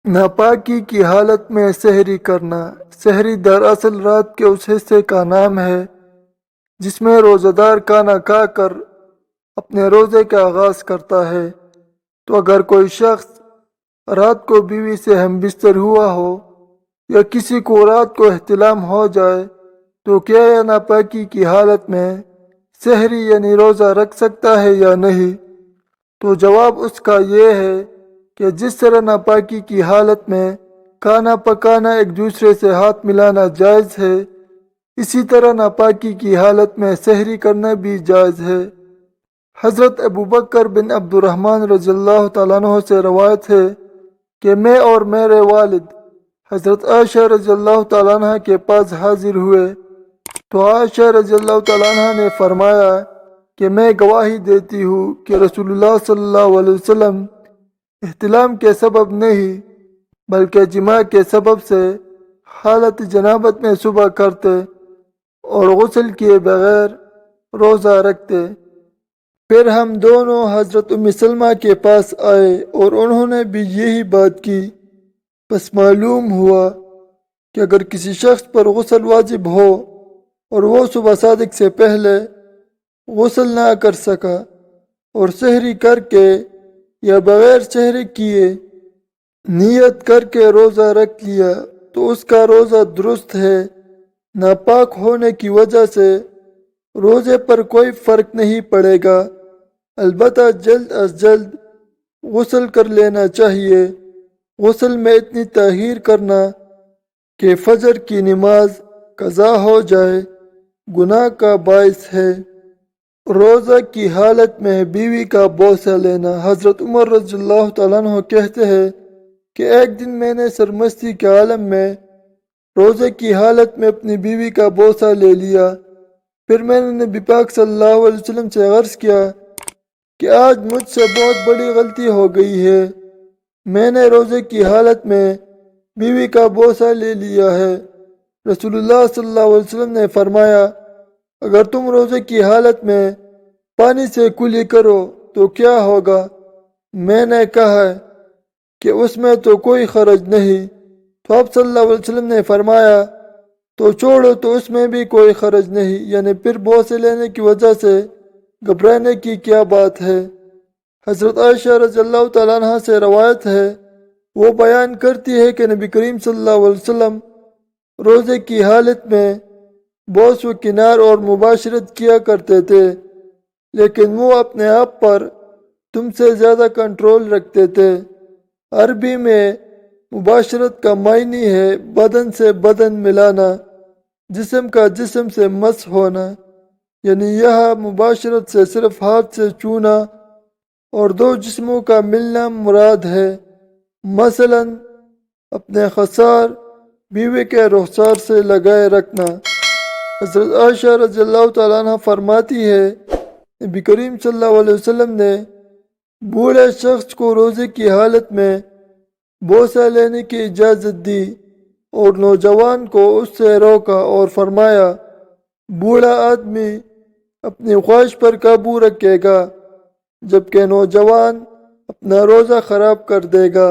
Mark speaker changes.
Speaker 1: ناپاکی کی حالت میں سحری کرنا۔ سحری دراصل رات کے اس حصے کا نام ہے جس میں روزہ دار کھانا کھا کر اپنے روزے کا آغاز کرتا ہے۔ تو اگر کوئی شخص رات کو بیوی سے ہم بستر ہوا ہو یا کسی کو رات کو احتلام ہو جائے تو کیا یہ ناپاکی کی حالت میں سحری یعنی روزہ رکھ سکتا ہے یا نہیں؟ تو جواب اس کا یہ ہے کہ جس طرح ناپاکی کی حالت میں کھانا پکانا ایک دوسرے سے ہاتھ ملانا جائز ہے، اسی طرح ناپاکی کی حالت میں سحری کرنا بھی جائز ہے۔ حضرت ابوبکر بن عبد الرحمن رضی اللہ تعالیٰ عنہ سے روایت ہے کہ میں اور میرے والد حضرت عائشہ رضی اللہ تعالیٰ عنہ کے پاس حاضر ہوئے تو عائشہ رضی اللہ تعالیٰ عنہ نے فرمایا کہ میں گواہی دیتی ہوں کہ رسول اللہ صلی اللہ علیہ وسلم احتلام کے سبب نہیں بلکہ جماع کے سبب سے حالت جنابت میں صبح کرتے اور غسل کیے بغیر روزہ رکھتے۔ پھر ہم دونوں حضرت ام سلمہ کے پاس آئے اور انہوں نے بھی یہی بات کی۔ بس معلوم ہوا کہ اگر کسی شخص پر غسل واجب ہو اور وہ صبح صادق سے پہلے غسل نہ کر سکا اور سحری کر کے یا بغیر سحری کیے نیت کر کے روزہ رکھ لیا تو اس کا روزہ درست ہے۔ ناپاک ہونے کی وجہ سے روزے پر کوئی فرق نہیں پڑے گا، البتہ جلد از جلد غسل کر لینا چاہیے۔ غسل میں اتنی تاخیر کرنا کہ فجر کی نماز قضا ہو جائے گناہ کا باعث ہے۔ روزہ کی حالت میں بیوی کا بوسہ لینا۔ حضرت عمر رضی اللہ تعالیٰ عنہ کہتے ہیں کہ ایک دن میں نے سرمستی کے عالم میں روزے کی حالت میں اپنی بیوی کا بوسہ لے لیا۔ پھر میں نے نبی پاک صلی اللہ علیہ وسلم سے عرض کیا کہ آج مجھ سے بہت بڑی غلطی ہو گئی ہے، میں نے روزے کی حالت میں بیوی کا بوسہ لے لیا ہے۔ رسول اللہ صلی اللہ علیہ وسلم نے فرمایا اگر تم روزے کی حالت میں پانی سے کلی کرو تو کیا ہوگا؟ میں نے کہا کہ اس میں تو کوئی حرج نہیں۔ تو آپ صلی اللہ علیہ وسلم نے فرمایا تو چھوڑو تو اس میں بھی کوئی حرج نہیں، یعنی پھر بوسے لینے کی وجہ سے گھبرانے کی کیا بات ہے۔ حضرت عائشہ رضی اللہ تعالیٰ عنہ سے روایت ہے، وہ بیان کرتی ہے کہ نبی کریم صلی اللہ علیہ وسلم روزے کی حالت میں بوس و کنار اور مباشرت کیا کرتے تھے، لیکن وہ اپنے آپ پر تم سے زیادہ کنٹرول رکھتے تھے۔ عربی میں مباشرت کا معنی ہے بدن سے بدن ملانا، جسم کا جسم سے مس ہونا، یعنی یہاں مباشرت سے صرف ہاتھ سے چھونا اور دو جسموں کا ملنا مراد ہے۔ مثلا اپنے خصار بیوی کے رخسار سے لگائے رکھنا۔ حضرت عائشہ رضی اللہ تعالیٰ عنہ فرماتی ہے نبی کریم صلی اللہ علیہ وسلم نے بوڑھے شخص کو روزے کی حالت میں بوسہ لینے کی اجازت دی اور نوجوان کو اس سے روکا اور فرمایا بوڑھا آدمی اپنی خواہش پر قابو رکھے گا جبکہ نوجوان اپنا روزہ خراب کر دے گا۔